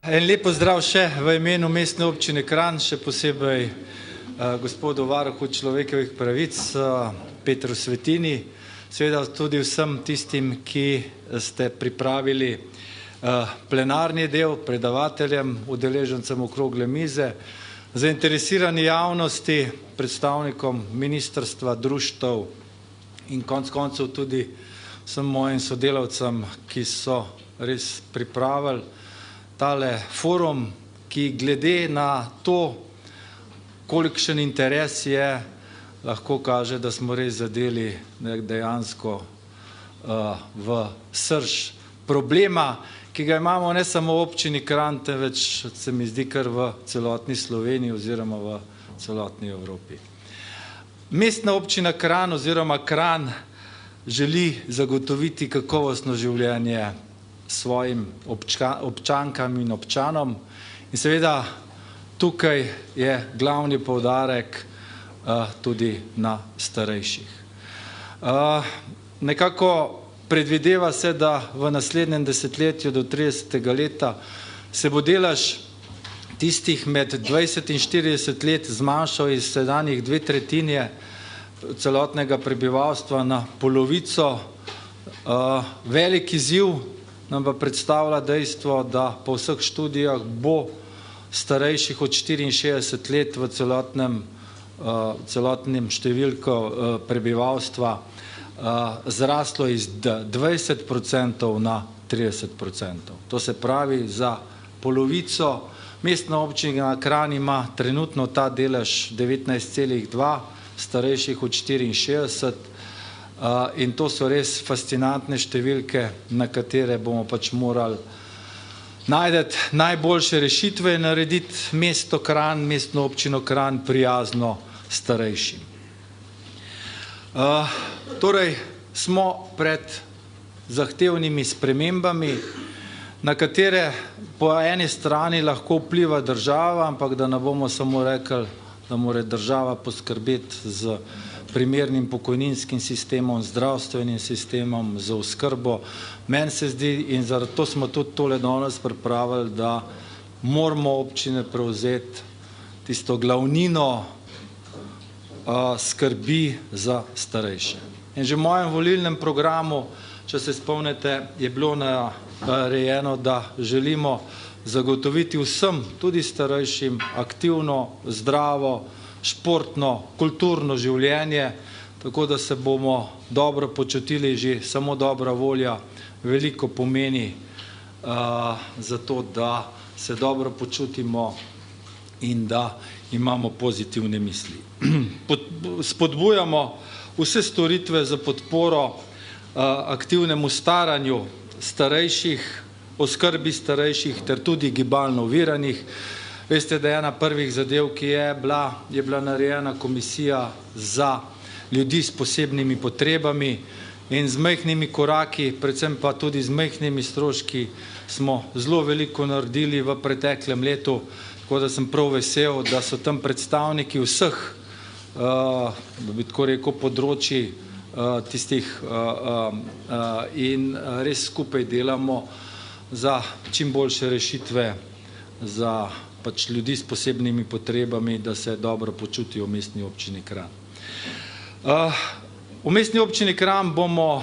En lep pozdrav še v imenu Mestne občine Kranj, še posebej gospodu varuhu človekovih pravic, Petru Svetini, seveda tudi vsem tistim, ki ste pripravili plenarni del, predavateljem, udeležencem okrogle mize, zainteresirani javnosti, predstavnikom ministrstva, društev in konec koncev tudi vsem mojim sodelavcem, ki so res pripravili tale forum, ki glede na to, kolikšen interes je, lahko kaže, da smo res zadeli dejansko v srž problema, ki ga imamo ne samo v občini Kranj, temveč se mi zdi kar v celotni Sloveniji oziroma v celotni Evropi. Mestna občina Kranj oziroma Kranj želi zagotoviti kakovostno življenje svojim občankam in občanom in seveda tukaj je glavni poudarek tudi na starejših. Nekako predvideva se, da v naslednjem desetletju do 30. leta se bo delež tistih med 20 in 40 let zmanjšal iz sedanjih 2/3 celotnega prebivalstva na polovico. Velik izziv nam pa predstavlja dejstvo, da po vseh študijah bo starejših od 64 let v celotnem številko prebivalstva zraslo iz 20% na 30%. To se pravi, za polovico. Mestna občina Kranj ima trenutno ta delež 19,2, starejših od 64, in to so res fascinantne številke, na katere bomo pač morali najti najboljše rešitve in narediti mesto Kranj, mestno občino Kranj prijazno starejšim. Torej, smo pred zahtevnimi spremembami, na katere po eni strani lahko vpliva država, ampak da ne bomo samo rekli, da mora država poskrbeti z primernim pokojninskim sistemom, zdravstvenim sistemom, za oskrbo. Meni se zdi, in zato smo tudi tole danes pripravili, da moramo občine prevzeti tisto glavnino skrbi za starejše. In že v mojem volilnem programu, če se spomnite, je bilo narejeno, da želimo zagotoviti vsem, tudi starejšim, aktivno, zdravo, športno, kulturno življenje, tako da se bomo dobro počutili. Že samo dobra volja veliko pomeni za to, da se dobro počutimo in da imamo pozitivne misli. Spodbujamo vse storitve za podporo aktivnemu staranju starejših, oskrbi starejših ter tudi gibalno oviranih. Veste, da je ena prvih zadev, ki je bila narejena komisija za ljudi s posebnimi potrebami in z majhnimi koraki, predvsem pa tudi z majhnimi stroški, smo zelo veliko naredili v preteklem letu, tako da sem prav vesel, da so tam predstavniki vseh, da bi tako rekel, področji tistih in res skupaj delamo za čim boljše rešitve za pač ljudi s posebnimi potrebami, da se dobro počutijo v mestni občini Kranj. V mestni občini Kranj bomo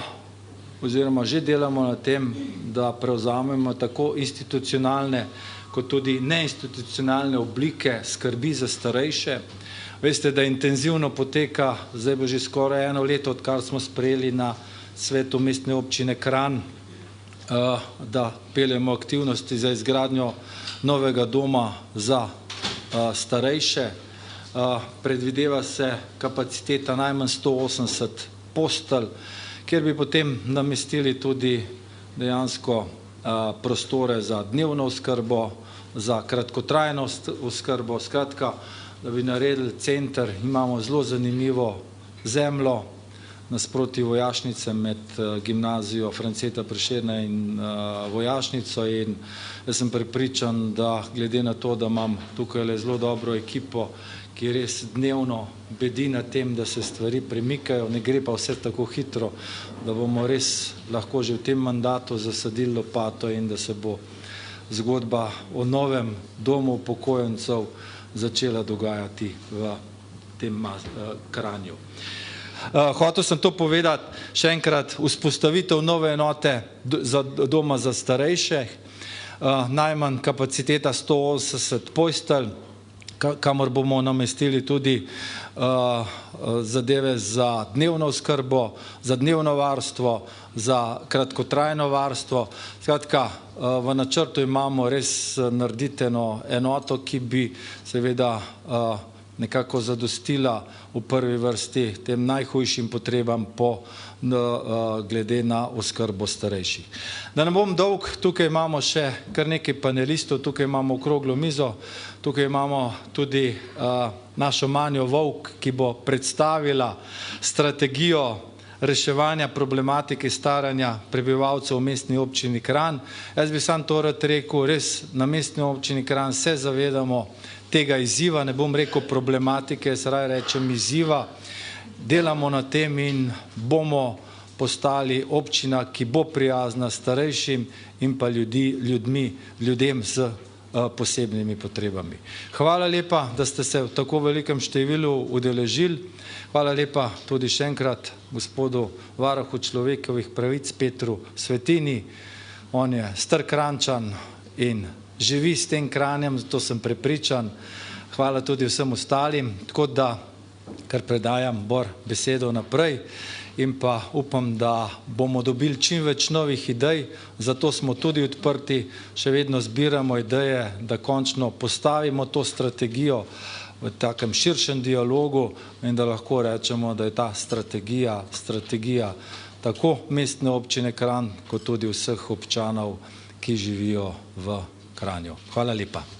oziroma že delamo na tem, da prevzamemo tako institucionalne kot tudi neinstitucionalne oblike skrbi za starejše. Veste, da intenzivno poteka, zdaj bo že skoraj 1 leto, odkar smo sprejeli na svetu mestne občine Kranj, da peljemo aktivnosti za izgradnjo novega doma za starejše. Predvideva se kapaciteta najmanj 180 postelj, kjer bi potem namestili tudi dejansko prostore za dnevno oskrbo, za kratkotrajno oskrbo, skratka, da bi naredili center. Imamo zelo zanimivo zemljo nasproti vojašnice med gimnazijo Franceta Prešerna in vojašnico in jaz sem prepričan, da glede na to, da imam tukaj zelo dobro ekipo, ki res dnevno bedi na tem, da se stvari premikajo, ne gre pa vse tako hitro, da bomo res lahko že v tem mandatu zasadili lopato in da se bo zgodba o novem domu upokojencev začela dogajati v tem Kranju. Hotel sem to povedati, še enkrat, vzpostavitev nove enote doma za starejše, najmanj kapaciteta 180 postelj, kamor bomo namestili tudi zadeve za dnevno oskrbo, za dnevno varstvo, za kratkotrajno varstvo. Skratka, v načrtu imamo res narediti enoto, ki bi seveda nekako zadostila v prvi vrsti tem najhujšim potrebam glede na oskrbo starejših. Da ne bom dolg, tukaj imamo še kar nekaj panelistov, tukaj imamo okroglo mizo, tukaj imamo tudi našo Manjo Vovk, ki bo predstavila strategijo reševanja problematike staranja prebivalcev v Mestni občini Kranj. Jaz bi samo to rad rekel, res na Mestni občini Kranj se zavedamo tega izziva, ne bom rekel problematike, jaz raje rečem izziva. Delamo na tem in bomo postali občina, ki bo prijazna starejšim in pa ljudem s posebnimi potrebami. Hvala lepa, da ste se v tako velikem številu udeležili. Hvala lepa tudi še enkrat gospodu varuhu človekovih pravic Petru Svetini. On je star Kranjčan in živi s tem Kranjem, zato sem prepričan. Hvala tudi vsem ostalim, tako da kar predajam besedo naprej in pa upam, da bomo dobili čim več novih idej, zato smo tudi odprti, še vedno zbiramo ideje, da končno postavimo to strategijo v takem širšem dialogu in da lahko rečemo, da je ta strategija tako Mestne občine Kranj, kot tudi vseh občanov, ki živijo v Kranju. Hvala lepa.